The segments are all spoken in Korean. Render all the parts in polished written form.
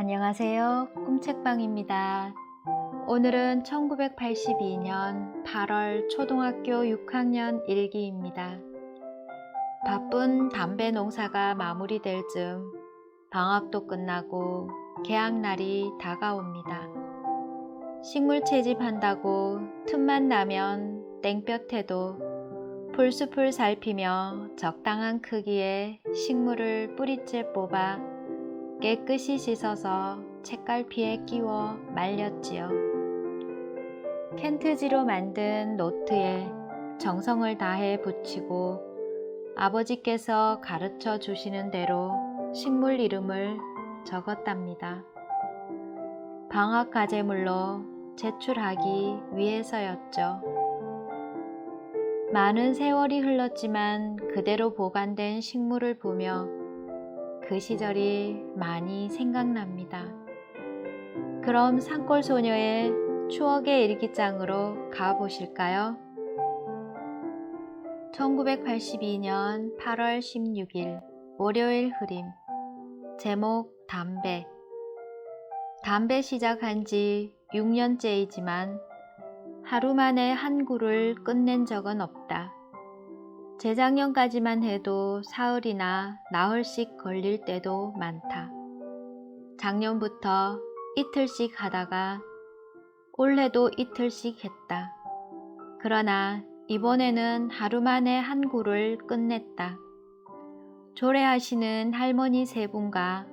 안녕하세요. 꿈책방입니다. 오늘은 1982년 8월 초등학교 6학년 일기입니다. 바쁜 담배 농사가 마무리될 즈음 방학도 끝나고 개학날이 다가옵니다. 식물 채집한다고 틈만 나면 땡볕에도 풀숲을 살피며 적당한 크기의 식물을 뿌리째 뽑아 깨끗이 씻어서 책갈피에 끼워 말렸지요. 켄트지로 만든 노트에 정성을 다해 붙이고 아버지께서 가르쳐 주시는 대로 식물 이름을 적었답니다. 방학 과제물로 제출하기 위해서였죠. 많은 세월이 흘렀지만 그대로 보관된 식물을 보며 그 시절이 많이 생각납니다. 그럼 산골소녀의 추억의 일기장으로 가보실까요? 1982년 8월 16일 월요일 흐림. 제목 담배. 담배 시작한 지 6년째이지만 하루 만에 한 구를 끝낸 적은 없다. 재작년까지만 해도 사흘이나 나흘씩 걸릴 때도 많다. 작년부터 이틀씩 하다가 올해도 이틀씩 했다. 그러나 이번에는 하루 만에 한 구를 끝냈다. 조례하시는 할머니 세 분과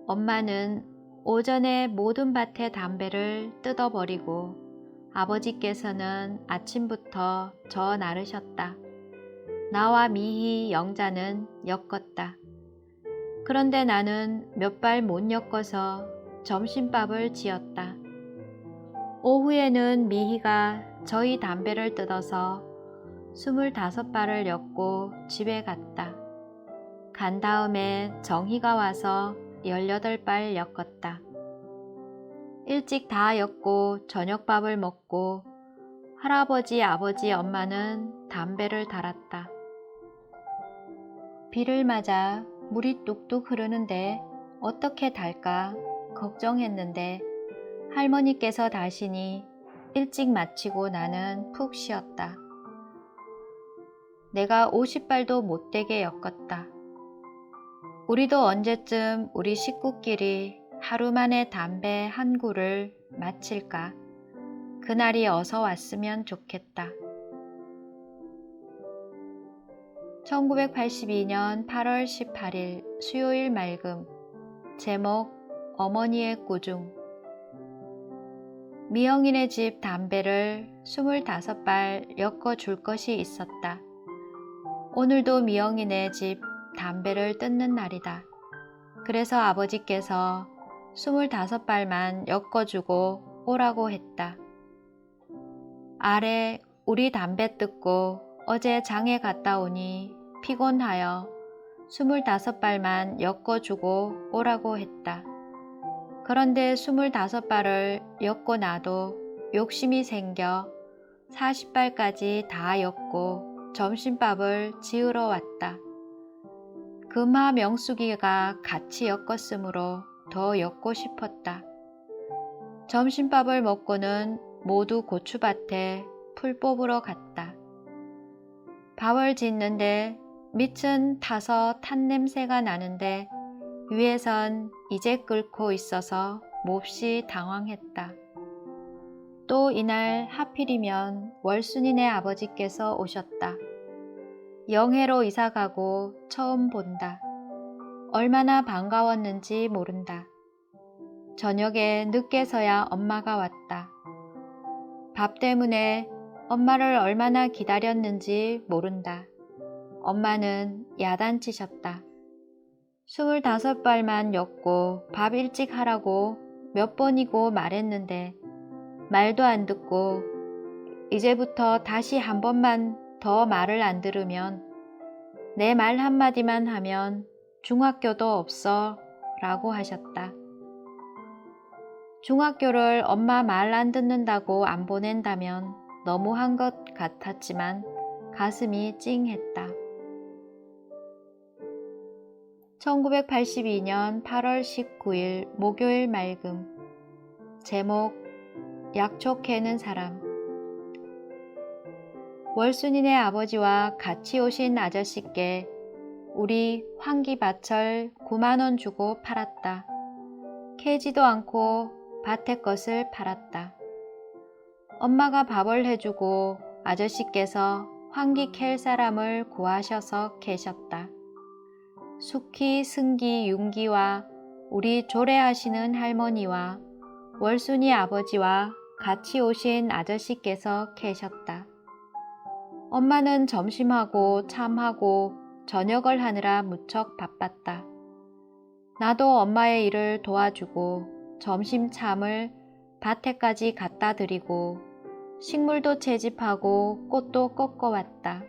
엄마는 오전에 모든 밭의 담배를 뜯어버리고 아버지께서는 아침부터 저 나르셨다. 나와 미희, 영자는 엮었다. 그런데 나는 몇 발 못 엮어서 점심밥을 지었다. 오후에는 미희가 저희 담배를 뜯어서 25발을 엮고 집에 갔다. 간 다음에 정희가 와서 18발 엮었다. 일찍 다 엮고 저녁밥을 먹고 할아버지, 아버지, 엄마는 담배를 달았다. 비를 맞아 물이 뚝뚝 흐르는데 어떻게 달까 걱정했는데 할머니께서 다시니 일찍 마치고 나는 푹 쉬었다. 내가 50발도 못되게 엮었다. 우리도 언제쯤 우리 식구끼리 하루 만에 담배 한 구를 마칠까? 그날이 어서 왔으면 좋겠다. 1982년 8월 18일 수요일 맑음. 제목 어머니의 꾸중. 미영이네 집 담배를 25발 엮어줄 것이 있었다. 오늘도 미영이네 집 담배를 뜯는 날이다. 그래서 아버지께서 25발만 엮어주고 오라고 했다. 아래 우리 담배 뜯고 어제 장에 갔다 오니 피곤하여 25발만 엮어주고 오라고 했다. 그런데 25발을 엮고 나도 욕심이 생겨 40발까지 다 엮고 점심밥을 지으러 왔다. 금화 명숙이가 같이 엮었으므로 더 엮고 싶었다. 점심밥을 먹고는 모두 고추밭에 풀 뽑으러 갔다. 밥을 짓는데 밑은 타서 탄 냄새가 나는데 위에선 이제 끓고 있어서 몹시 당황했다. 또 이날 하필이면 월순이네 아버지께서 오셨다. 영해로 이사가고 처음 본다. 얼마나 반가웠는지 모른다. 저녁에 늦게서야 엄마가 왔다. 밥 때문에 엄마를 얼마나 기다렸는지 모른다. 엄마는 야단치셨다. 25발만 엮고 밥 일찍 하라고 몇 번이고 말했는데 말도 안 듣고 이제부터 다시 한 번만 더 말을 안 들으면 내 말 한마디만 하면 중학교도 없어 라고 하셨다. 중학교를 엄마 말 안 듣는다고 안 보낸다면 너무한 것 같았지만 가슴이 찡했다. 1982년 8월 19일 목요일 맑음. 제목 약초 캐는 사람. 월순이네 아버지와 같이 오신 아저씨께 우리 환기밭을 9만원 주고 팔았다. 캐지도 않고 밭의 것을 팔았다. 엄마가 밥을 해주고 아저씨께서 환기 캘 사람을 구하셔서 캐셨다. 숙희, 승기, 윤기와 우리 조례하시는 할머니와 월순이 아버지와 같이 오신 아저씨께서 캐셨다. 엄마는 점심하고 참하고 저녁을 하느라 무척 바빴다. 나도 엄마의 일을 도와주고 점심 참을 밭에까지 갖다 드리고 식물도 채집하고 꽃도 꺾어왔다.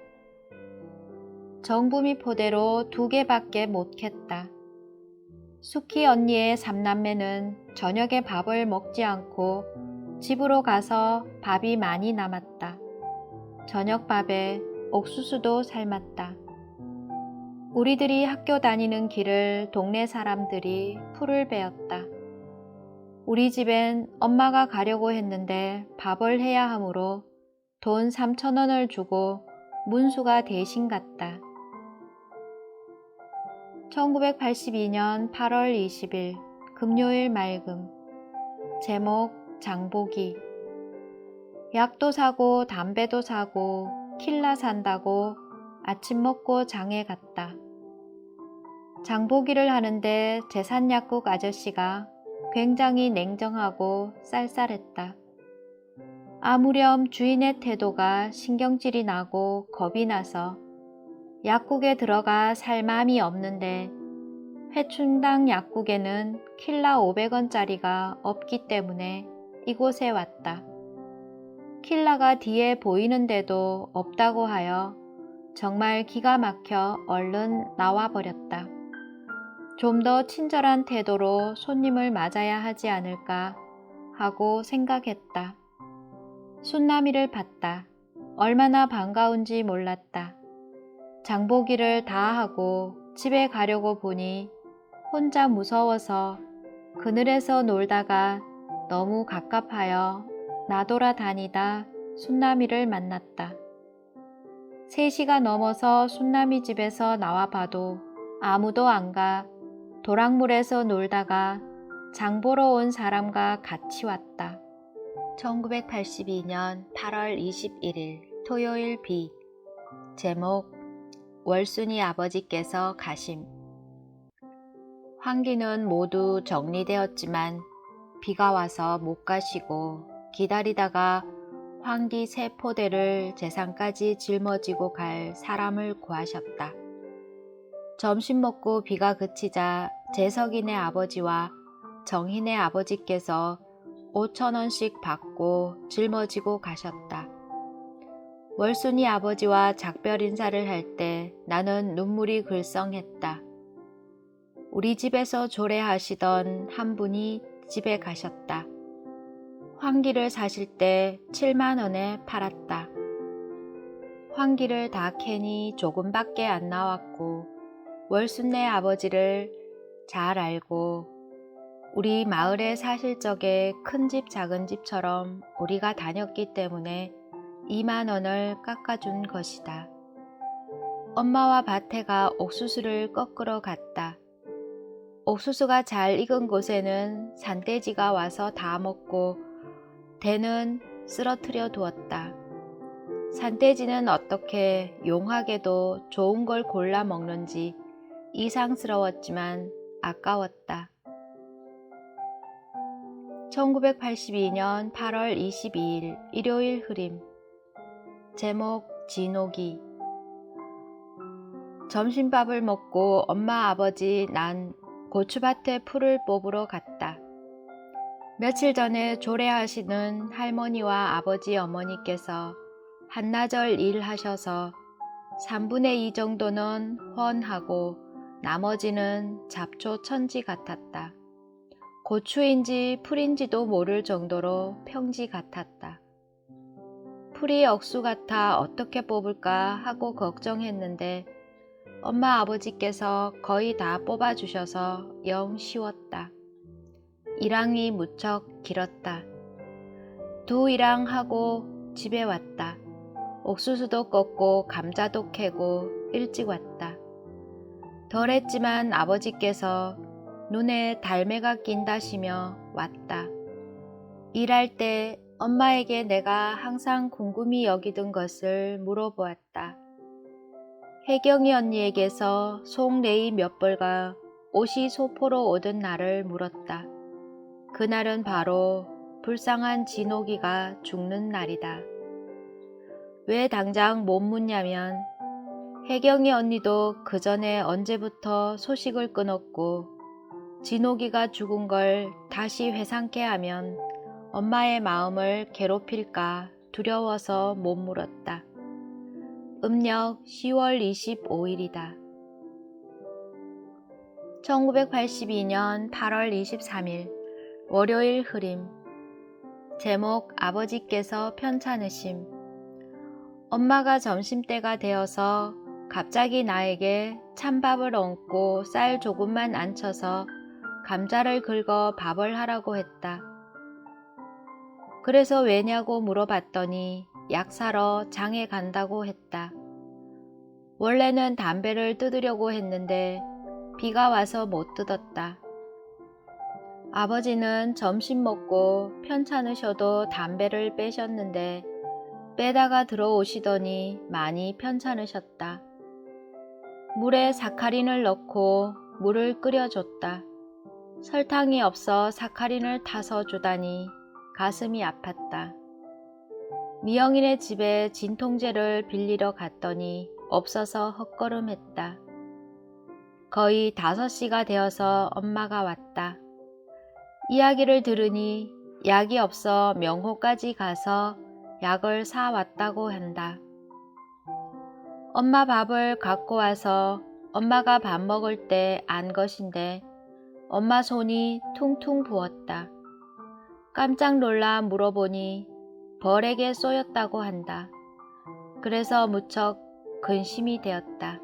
정부미 포대로 2개밖에 못 캤다. 숙희 언니의 3남매는 저녁에 밥을 먹지 않고 집으로 가서 밥이 많이 남았다. 저녁밥에 옥수수도 삶았다. 우리들이 학교 다니는 길을 동네 사람들이 풀을 베었다. 우리 집엔 엄마가 가려고 했는데 밥을 해야 하므로 돈 3,000원을 주고 문수가 대신 갔다. 1982년 8월 20일 금요일 맑음. 제목 장보기. 약도 사고 담배도 사고 킬라 산다고 아침 먹고 장에 갔다. 장보기를 하는데 제산약국 아저씨가 굉장히 냉정하고 쌀쌀했다. 아무렴 주인의 태도가 신경질이 나고 겁이 나서 약국에 들어가 살 마음이 없는데 회춘당 약국에는 킬라 500원짜리가 없기 때문에 이곳에 왔다. 킬라가 뒤에 보이는데도 없다고 하여 정말 기가 막혀 얼른 나와버렸다. 좀 더 친절한 태도로 손님을 맞아야 하지 않을까 하고 생각했다. 순남이를 봤다. 얼마나 반가운지 몰랐다. 장보기를 다 하고 집에 가려고 보니 혼자 무서워서 그늘에서 놀다가 너무 갑갑하여 나돌아다니다 순남이를 만났다. 3시가 넘어서 순남이 집에서 나와봐도 아무도 안 가 도랑물에서 놀다가 장보러 온 사람과 같이 왔다. 1982년 8월 21일 토요일 비. 제목 월순이 아버지께서 가심. 환기는 모두 정리되었지만 비가 와서 못 가시고 기다리다가 환기 3포대를 재산까지 짊어지고 갈 사람을 구하셨다. 점심 먹고 비가 그치자 재석이네 아버지와 정희네 아버지께서 5,000원씩 받고 짊어지고 가셨다. 월순이 아버지와 작별 인사를 할 때 나는 눈물이 글썽했다. 우리 집에서 조례하시던 한 분이 집에 가셨다. 환기를 사실 때 7만원에 팔았다. 환기를 다 캐니 조금밖에 안 나왔고 월순네 아버지를 잘 알고 우리 마을에 사실 적에 큰 집 작은 집처럼 우리가 다녔기 때문에 2만원을 깎아준 것이다. 엄마와 밭에 가 옥수수를 꺾으러 갔다. 옥수수가 잘 익은 곳에는 산돼지가 와서 다 먹고 대는 쓰러뜨려 두었다. 산돼지는 어떻게 용하게도 좋은 걸 골라 먹는지 이상스러웠지만 아까웠다. 1982년 8월 22일 일요일 흐림. 제목 진옥이. 점심밥을 먹고 엄마 아버지 난 고추밭에 풀을 뽑으러 갔다. 며칠 전에 조례하시는 할머니와 아버지 어머니께서 한나절 일하셔서 3분의 2 정도는 훤하고 나머지는 잡초 천지 같았다. 고추인지 풀인지도 모를 정도로 평지 같았다. 풀이 억수 같아 어떻게 뽑을까 하고 걱정했는데 엄마 아버지께서 거의 다 뽑아주셔서 영 쉬웠다. 일항이 무척 길었다. 2일항 하고 집에 왔다. 옥수수도 꺾고 감자도 캐고 일찍 왔다. 덜했지만 아버지께서 눈에 달매가 낀다시며 왔다. 일할 때 엄마에게 내가 항상 궁금히 여기던 것을 물어보았다. 혜경이 언니에게서 속레이 몇 벌과 옷이 소포로 오던 날을 물었다. 그날은 바로 불쌍한 진옥이가 죽는 날이다. 왜 당장 못 묻냐면 혜경이 언니도 그 전에 언제부터 소식을 끊었고 진옥이가 죽은 걸 다시 회상케 하면 엄마의 마음을 괴롭힐까 두려워서 못 물었다. 음력 10월 25일이다. 1982년 8월 23일 월요일 흐림. 제목 아버지께서 편찮으심. 엄마가 점심때가 되어서 갑자기 나에게 찬밥을 얹고 쌀 조금만 안쳐서 감자를 긁어 밥을 하라고 했다. 그래서 왜냐고 물어봤더니 약 사러 장에 간다고 했다. 원래는 담배를 뜯으려고 했는데 비가 와서 못 뜯었다. 아버지는 점심 먹고 편찮으셔도 담배를 빼셨는데 빼다가 들어오시더니 많이 편찮으셨다. 물에 사카린을 넣고 물을 끓여줬다. 설탕이 없어 사카린을 타서 주다니 가슴이 아팠다. 미영이네 집에 진통제를 빌리러 갔더니 없어서 헛걸음했다. 거의 5시가 되어서 엄마가 왔다. 이야기를 들으니 약이 없어 명호까지 가서 약을 사왔다고 한다. 엄마 밥을 갖고 와서 엄마가 밥 먹을 때 안 것인데 엄마 손이 퉁퉁 부었다. 깜짝 놀라 물어보니 벌에게 쏘였다고 한다. 그래서 무척 근심이 되었다.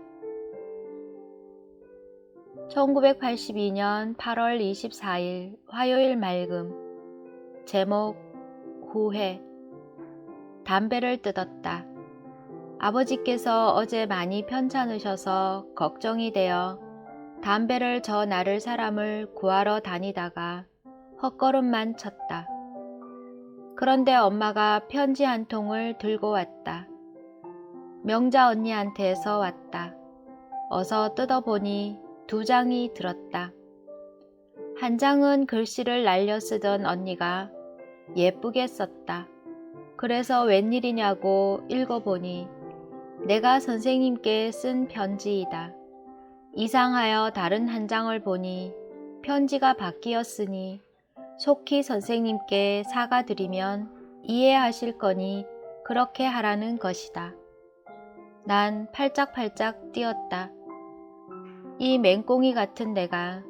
1982년 8월 24일 화요일 맑음. 제목 후회. 담배를 뜯었다. 아버지께서 어제 많이 편찮으셔서 걱정이 되어 담배를 저 나를 사람을 구하러 다니다가 헛걸음만 쳤다. 그런데 엄마가 편지 한 통을 들고 왔다. 명자 언니한테서 왔다. 어서 뜯어보니 2장이 들었다. 한 장은 글씨를 날려 쓰던 언니가 예쁘게 썼다. 그래서 웬일이냐고 읽어보니 내가 선생님께 쓴 편지이다. 이상하여 다른 한 장을 보니 편지가 바뀌었으니 속히 선생님께 사과드리면 이해하실 거니 그렇게 하라는 것이다. 난 팔짝팔짝 뛰었다. 이 맹꽁이 같은 내가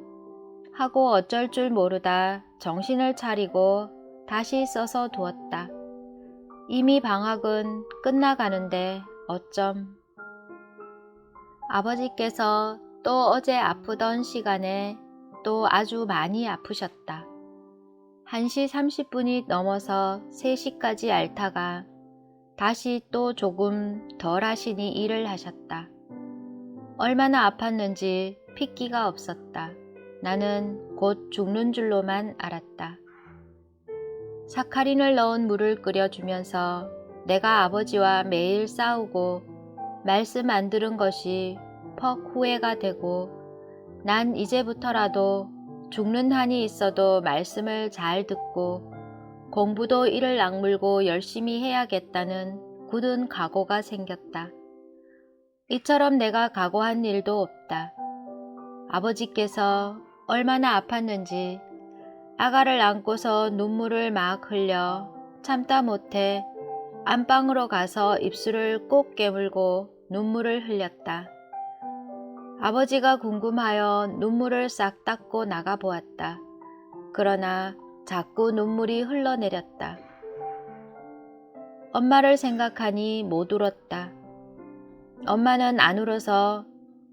하고 어쩔 줄 모르다 정신을 차리고 다시 써서 두었다. 이미 방학은 끝나가는데 어쩜. 아버지께서 또 어제 아프던 시간에 또 아주 많이 아프셨다. 1시 30분이 넘어서 3시까지 앓다가 다시 또 조금 덜 하시니 일을 하셨다. 얼마나 아팠는지 핏기가 없었다. 나는 곧 죽는 줄로만 알았다. 사카린을 넣은 물을 끓여주면서 내가 아버지와 매일 싸우고 말씀 안 들은 것이 퍽 후회가 되고 난 이제부터라도 죽는 한이 있어도 말씀을 잘 듣고 공부도 이를 악물고 열심히 해야겠다는 굳은 각오가 생겼다. 이처럼 내가 각오한 일도 없다. 아버지께서 얼마나 아팠는지 아가를 안고서 눈물을 막 흘려 참다 못해 안방으로 가서 입술을 꼭 깨물고 눈물을 흘렸다. 아버지가 궁금하여 눈물을 싹 닦고 나가보았다. 그러나 자꾸 눈물이 흘러내렸다. 엄마를 생각하니 못 울었다. 엄마는 안 울어서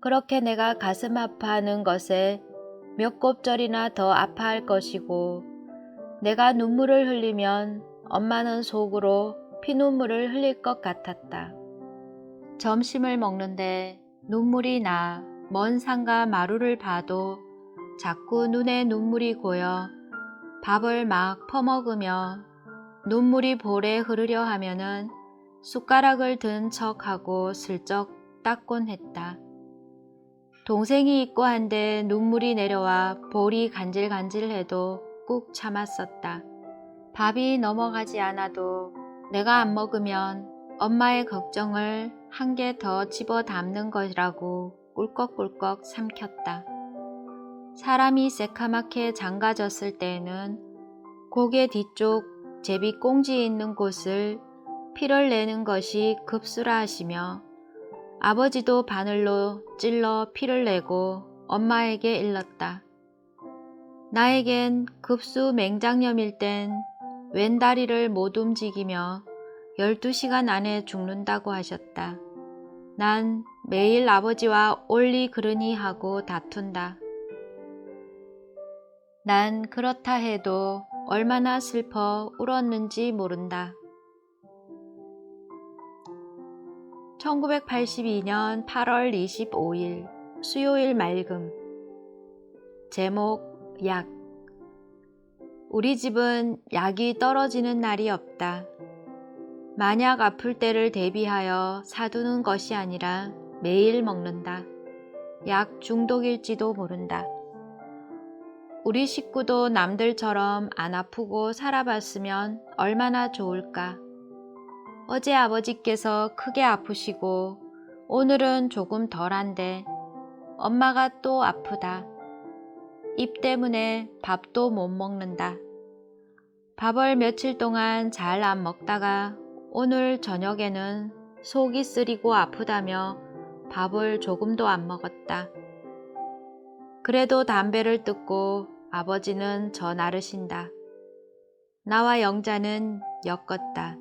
그렇게 내가 가슴 아파하는 것에 몇 곱절이나 더 아파할 것이고 내가 눈물을 흘리면 엄마는 속으로 피눈물을 흘릴 것 같았다. 점심을 먹는데 눈물이 나 먼 산과 마루를 봐도 자꾸 눈에 눈물이 고여 밥을 막 퍼먹으며 눈물이 볼에 흐르려 하면은 숟가락을 든 척하고 슬쩍 닦곤 했다. 동생이 있고 한데 눈물이 내려와 볼이 간질간질해도 꾹 참았었다. 밥이 넘어가지 않아도 내가 안 먹으면 엄마의 걱정을 한 개 더 집어 담는 것이라고 꿀꺽꿀꺽 삼켰다. 사람이 새카맣게 장가졌을 때에는 고개 뒤쪽 제비 꽁지 있는 곳을 피를 내는 것이 급수라 하시며 아버지도 바늘로 찔러 피를 내고 엄마에게 일렀다. 나에겐 급수 맹장염일 땐 왼다리를 못 움직이며 12시간 안에 죽는다고 하셨다. 난 매일 아버지와 올리 그러니 하고 다툰다. 난 그렇다 해도 얼마나 슬퍼 울었는지 모른다. 1982년 8월 25일 수요일 맑음. 제목 약. 우리 집은 약이 떨어지는 날이 없다. 만약 아플 때를 대비하여 사두는 것이 아니라 매일 먹는다. 약 중독일지도 모른다. 우리 식구도 남들처럼 안 아프고 살아봤으면 얼마나 좋을까. 어제 아버지께서 크게 아프시고 오늘은 조금 덜한데 엄마가 또 아프다. 입 때문에 밥도 못 먹는다. 밥을 며칠 동안 잘 안 먹다가 오늘 저녁에는 속이 쓰리고 아프다며 밥을 조금도 안 먹었다. 그래도 담배를 뜯고 아버지는 저 나르신다. 나와 영자는 엮었다.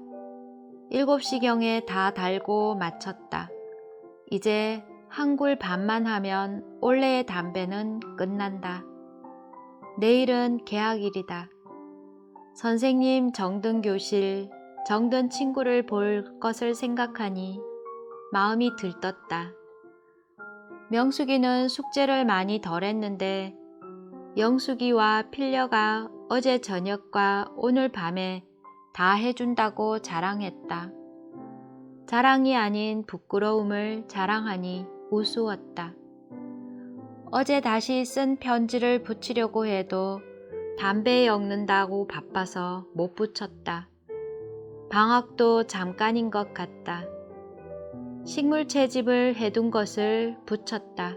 7시경에 다 달고 마쳤다. 이제 한 굴 반만 하면 올해의 담배는 끝난다. 내일은 개학일이다. 선생님 정든 교실, 정든 친구를 볼 것을 생각하니 마음이 들떴다. 명숙이는 숙제를 많이 덜 했는데 영숙이와 필려가 어제 저녁과 오늘 밤에 다 해준다고 자랑했다. 자랑이 아닌 부끄러움을 자랑하니 우스웠다. 어제 다시 쓴 편지를 붙이려고 해도 담배에 엮는다고 바빠서 못 붙였다. 방학도 잠깐인 것 같다. 식물 채집을 해둔 것을 붙였다.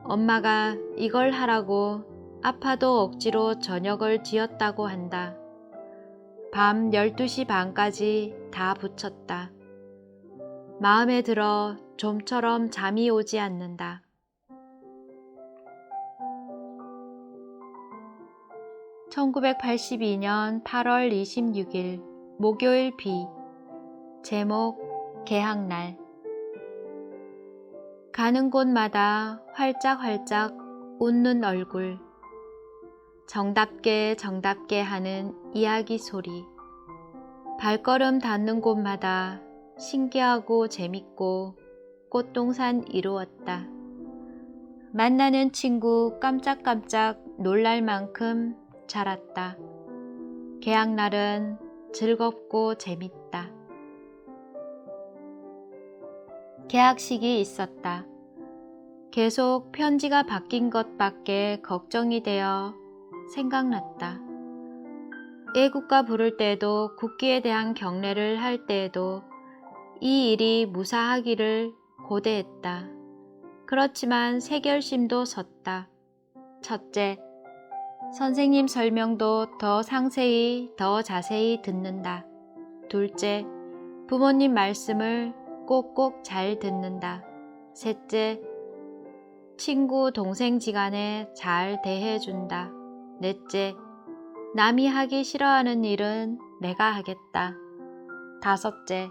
엄마가 이걸 하라고 아파도 억지로 저녁을 지었다고 한다. 밤 12시 반까지 다 붙였다. 마음에 들어 좀처럼 잠이 오지 않는다. 1982년 8월 26일 목요일 비. 제목 개학날. 가는 곳마다 활짝활짝 웃는 얼굴. 정답게 정답게 하는 이야기 소리. 발걸음 닿는 곳마다 신기하고 재밌고 꽃동산 이루었다. 만나는 친구 깜짝깜짝 놀랄 만큼 자랐다. 개학날은 즐겁고 재밌다. 개학식이 있었다. 계속 편지가 바뀐 것밖에 걱정이 되어 생각났다. 애국가 부를 때에도 국기에 대한 경례를 할 때에도 이 일이 무사하기를 고대했다. 그렇지만 새 결심도 섰다. 첫째, 선생님 설명도 더 상세히 더 자세히 듣는다. 둘째, 부모님 말씀을 꼭꼭 잘 듣는다. 셋째, 친구 동생지간에 잘 대해준다. 넷째, 남이 하기 싫어하는 일은 내가 하겠다. 다섯째,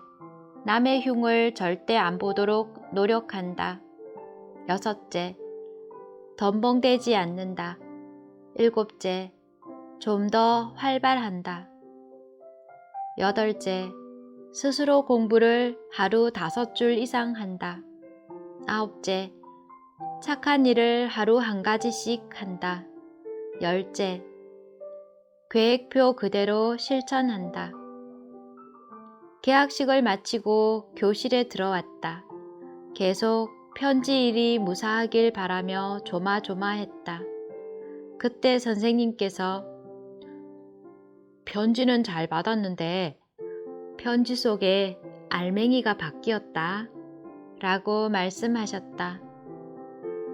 남의 흉을 절대 안 보도록 노력한다. 6째, 덤벙대지 않는다. 7째, 좀 더 활발한다. 8째, 스스로 공부를 하루 5줄 이상 한다. 9째, 착한 일을 하루 1가지씩 한다. 10째, 계획표 그대로 실천한다. 개학식을 마치고 교실에 들어왔다. 계속 편지 일이 무사하길 바라며 조마조마했다. 그때 선생님께서 편지는 잘 받았는데 편지 속에 알맹이가 바뀌었다 라고 말씀하셨다.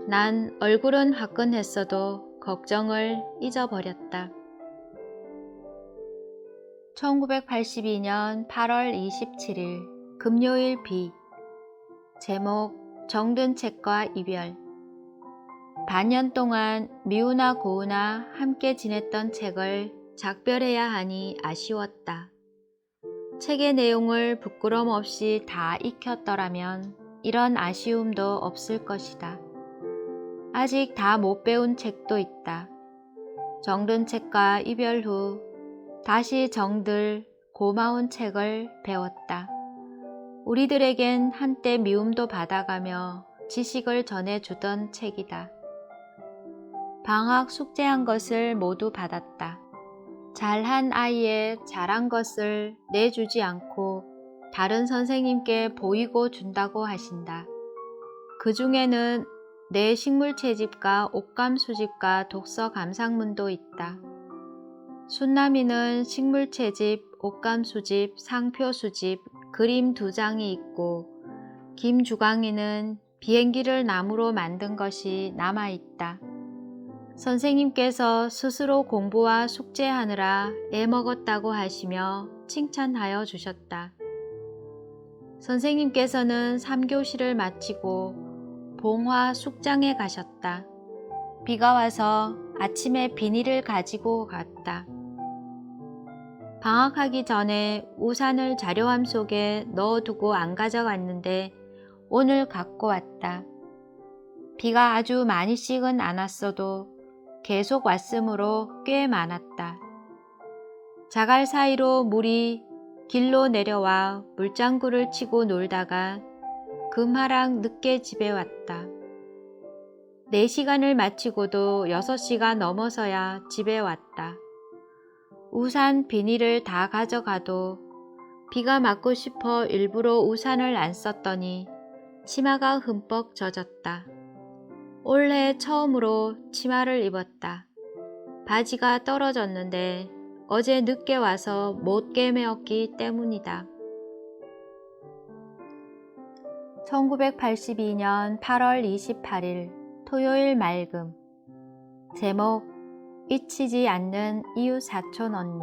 난 얼굴은 화끈했어도 걱정을 잊어버렸다. 1982년 8월 27일 금요일 비. 제목 정든 책과 이별. 반년 동안 미우나 고우나 함께 지냈던 책을 작별해야 하니 아쉬웠다. 책의 내용을 부끄럼 없이 다 익혔더라면 이런 아쉬움도 없을 것이다. 아직 다 못 배운 책도 있다. 정든 책과 이별 후 다시 정들 고마운 책을 배웠다. 우리들에겐 한때 미움도 받아가며 지식을 전해주던 책이다. 방학 숙제한 것을 모두 받았다. 잘한 아이의 잘한 것을 내주지 않고 다른 선생님께 보이고 준다고 하신다. 그 중에는 내 식물 채집과 옷감 수집과 독서 감상문도 있다. 순남이는 식물 채집, 옷감 수집, 상표 수집, 그림 2장이 있고 김주광이는 비행기를 나무로 만든 것이 남아있다. 선생님께서 스스로 공부와 숙제하느라 애먹었다고 하시며 칭찬하여 주셨다. 선생님께서는 3교시를 마치고 봉화 숙장에 가셨다. 비가 와서 아침에 비닐을 가지고 갔다. 방학하기 전에 우산을 자료함 속에 넣어두고 안 가져갔는데 오늘 갖고 왔다. 비가 아주 많이씩은 안 왔어도 계속 왔으므로 꽤 많았다. 자갈 사이로 물이 길로 내려와 물장구를 치고 놀다가 금하락 늦게 집에 왔다. 4시간을 마치고도 6시가 넘어서야 집에 왔다. 우산 비닐을 다 가져가도 비가 맞고 싶어 일부러 우산을 안 썼더니 치마가 흠뻑 젖었다. 올해 처음으로 치마를 입었다. 바지가 떨어졌는데 어제 늦게 와서 못 개매었기 때문이다. 1982년 8월 28일 토요일 맑음. 제목 잊히지 않는 이웃 사촌 언니.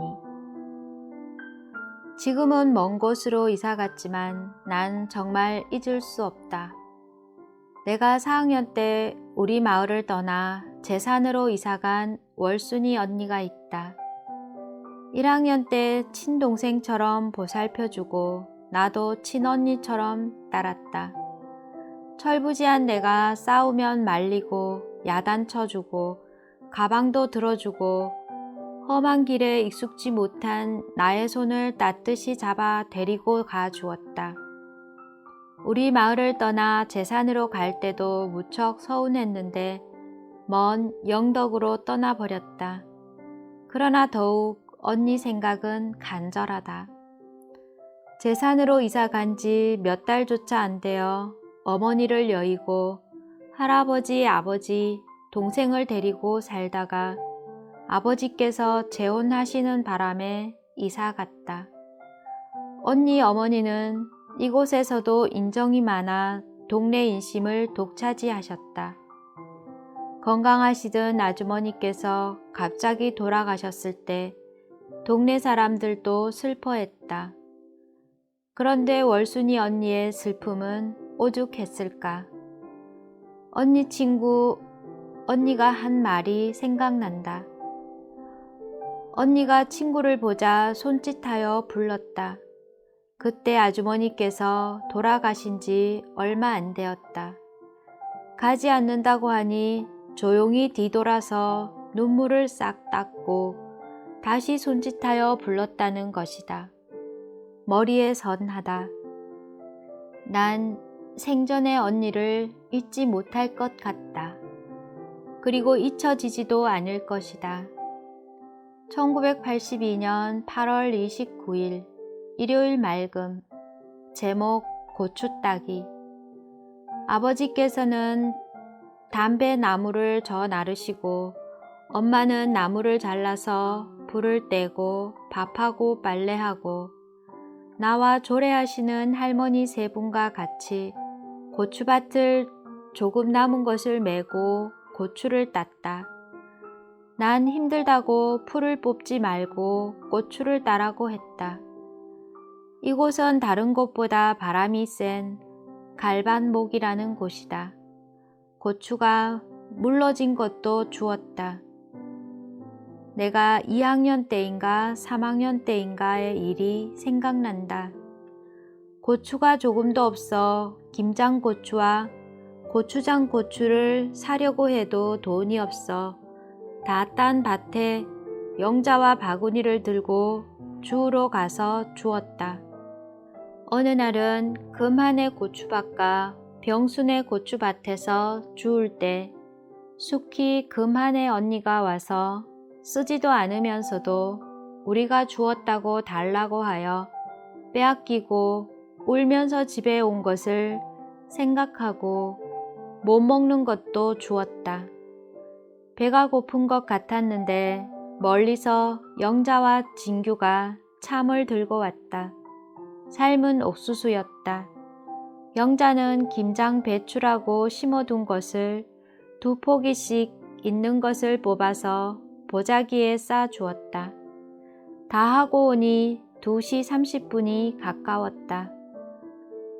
지금은 먼 곳으로 이사 갔지만 난 정말 잊을 수 없다. 내가 4학년 때 우리 마을을 떠나 제산으로 이사간 월순이 언니가 있다. 1학년 때 친동생처럼 보살펴주고 나도 친언니처럼 따랐다. 철부지한 내가 싸우면 말리고 야단쳐주고 가방도 들어주고 험한 길에 익숙지 못한 나의 손을 따뜻이 잡아 데리고 가 주었다. 우리 마을을 떠나 제산으로 갈 때도 무척 서운했는데 먼 영덕으로 떠나버렸다. 그러나 더욱 언니 생각은 간절하다. 제산으로 이사 간 지 몇 달조차 안 되어 어머니를 여의고 할아버지, 아버지, 동생을 데리고 살다가 아버지께서 재혼하시는 바람에 이사 갔다. 언니 어머니는 이곳에서도 인정이 많아 동네 인심을 독차지하셨다. 건강하시던 아주머니께서 갑자기 돌아가셨을 때 동네 사람들도 슬퍼했다. 그런데 월순이 언니의 슬픔은 오죽했을까. 언니 친구 언니가 한 말이 생각난다. 언니가 친구를 보자 손짓하여 불렀다. 그때 아주머니께서 돌아가신 지 얼마 안 되었다. 가지 않는다고 하니 조용히 뒤돌아서 눈물을 싹 닦고 다시 손짓하여 불렀다는 것이다. 머리에 선하다. 난 생전의 언니를 잊지 못할 것 같다. 그리고 잊혀지지도 않을 것이다. 1982년 8월 29일 일요일 맑음. 제목 고추 따기. 아버지께서는 담배 나무를 저 나르시고 엄마는 나무를 잘라서 불을 떼고 밥하고 빨래하고 나와 조례하시는 할머니 세 분과 같이 고추밭을 조금 남은 것을 메고 고추를 땄다. 난 힘들다고 풀을 뽑지 말고 고추를 따라고 했다. 이곳은 다른 곳보다 바람이 센 갈반목이라는 곳이다. 고추가 물러진 것도 주었다. 내가 2학년 때인가 3학년 때인가의 일이 생각난다. 고추가 조금도 없어 김장고추와 고추장 고추를 사려고 해도 돈이 없어 다 딴 밭에 영자와 바구니를 들고 주우러 가서 주었다. 어느 날은 금한의 고추밭과 병순의 고추밭에서 주울 때 숙희 금한의 언니가 와서 쓰지도 않으면서도 우리가 주었다고 달라고 하여 빼앗기고 울면서 집에 온 것을 생각하고 못 먹는 것도 주었다. 배가 고픈 것 같았는데 멀리서 영자와 진규가 참을 들고 왔다. 삶은 옥수수였다. 영자는 김장 배추라고 심어둔 것을 2포기씩 있는 것을 뽑아서 보자기에 싸 주었다. 다 하고 오니 2시 30분이 가까웠다.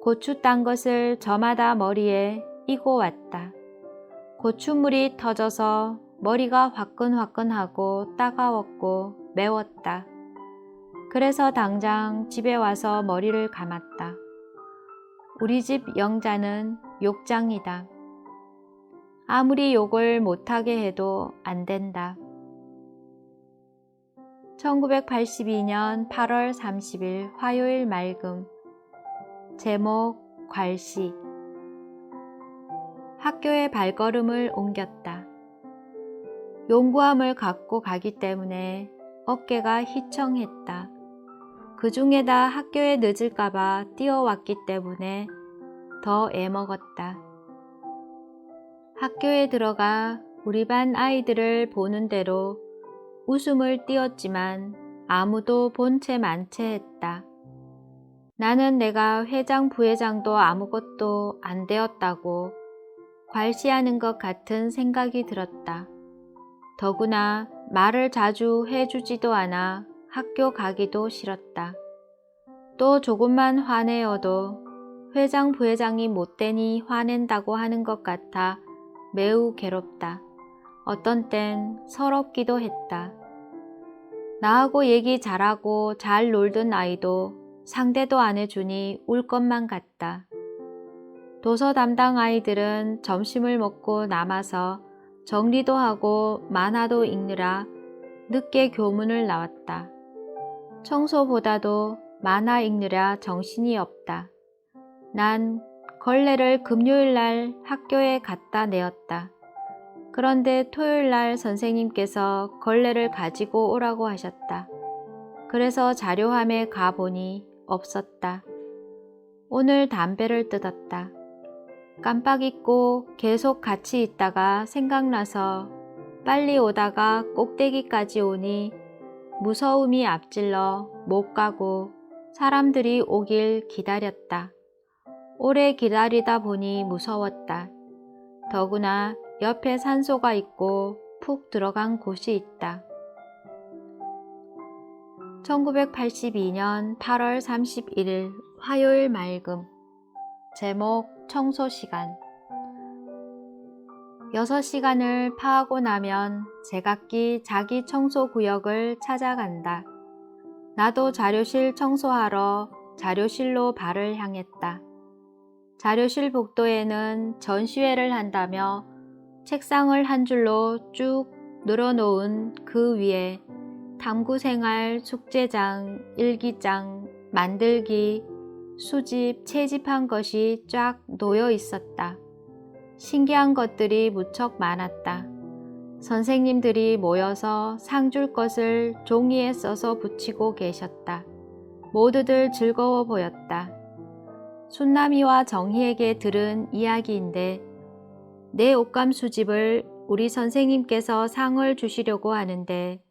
고추 딴 것을 저마다 머리에 이고 왔다. 고추물이 터져서 머리가 화끈화끈하고 따가웠고 매웠다. 그래서 당장 집에 와서 머리를 감았다. 우리 집 영자는 욕장이다. 아무리 욕을 못하게 해도 안 된다. 1982년 8월 30일 화요일 맑음. 제목 괄시. 학교에 발걸음을 옮겼다. 용구함을 갖고 가기 때문에 어깨가 휘청했다. 그 중에다 학교에 늦을까봐 뛰어왔기 때문에 더 애먹었다. 학교에 들어가 우리 반 아이들을 보는 대로 웃음을 띄웠지만 아무도 본체 만체했다. 나는 내가 회장 부회장도 아무것도 안 되었다고 괄시하는 것 같은 생각이 들었다. 더구나 말을 자주 해주지도 않아 학교 가기도 싫었다. 또 조금만 화내어도 회장 부회장이 못되니 화낸다고 하는 것 같아 매우 괴롭다. 어떤 땐 서럽기도 했다. 나하고 얘기 잘하고 잘 놀던 아이도 상대도 안 해주니 울 것만 같다. 도서 담당 아이들은 점심을 먹고 남아서 정리도 하고 만화도 읽느라 늦게 교문을 나왔다. 청소보다도 만화 읽느라 정신이 없다. 난 걸레를 금요일날 학교에 갖다 내었다. 그런데 토요일날 선생님께서 걸레를 가지고 오라고 하셨다. 그래서 자료함에 가보니 없었다. 오늘 담배를 뜯었다. 깜빡 잊고 계속 같이 있다가 생각나서 빨리 오다가 꼭대기까지 오니 무서움이 앞질러 못 가고 사람들이 오길 기다렸다. 오래 기다리다 보니 무서웠다. 더구나 옆에 산소가 있고 푹 들어간 곳이 있다. 1982년 8월 31일 화요일 맑음. 제목 청소시간. 6시간을 파하고 나면 제각기 자기 청소구역을 찾아간다. 나도 자료실 청소하러 자료실로 발을 향했다. 자료실 복도에는 전시회를 한다며 책상을 한 줄로 쭉 늘어놓은 그 위에 탐구생활, 숙제장, 일기장, 만들기, 수집, 채집한 것이 쫙 놓여 있었다. 신기한 것들이 무척 많았다. 선생님들이 모여서 상 줄 것을 종이에 써서 붙이고 계셨다. 모두들 즐거워 보였다. 순남이와 정희에게 들은 이야기인데 내 옷감 수집을 우리 선생님께서 상을 주시려고 하는데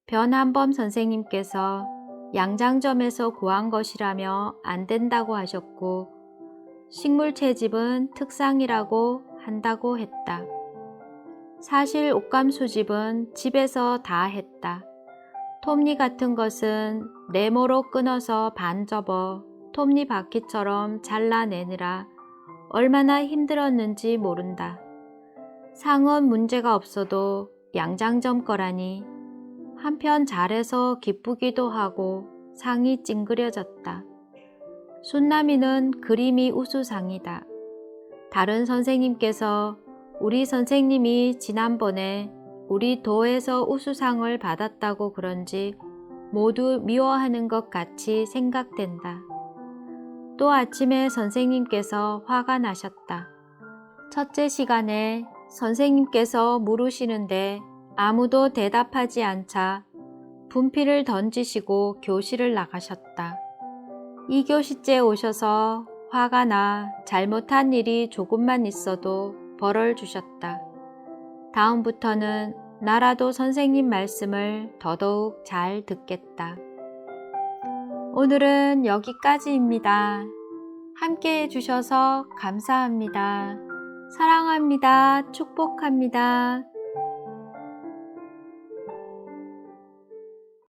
변한범 선생님께서 양장점에서 구한 것이라며 안 된다고 하셨고 식물 채집은 특상이라고 한다고 했다. 사실 옷감 수집은 집에서 다 했다. 톱니 같은 것은 네모로 끊어서 반 접어 톱니바퀴처럼 잘라내느라 얼마나 힘들었는지 모른다. 상은 문제가 없어도 양장점 거라니 한편 잘해서 기쁘기도 하고 상이 찡그려졌다. 순남이는 그림이 우수상이다. 다른 선생님께서 우리 선생님이 지난번에 우리 도에서 우수상을 받았다고 그런지 모두 미워하는 것 같이 생각된다. 또 아침에 선생님께서 화가 나셨다. 첫째 시간에 선생님께서 물으시는데 아무도 대답하지 않자 분필을 던지시고 교실을 나가셨다. 2교시째 오셔서 화가 나 잘못한 일이 조금만 있어도 벌을 주셨다. 다음부터는 나라도 선생님 말씀을 더더욱 잘 듣겠다. 오늘은 여기까지입니다. 함께 해주셔서 감사합니다. 사랑합니다. 축복합니다.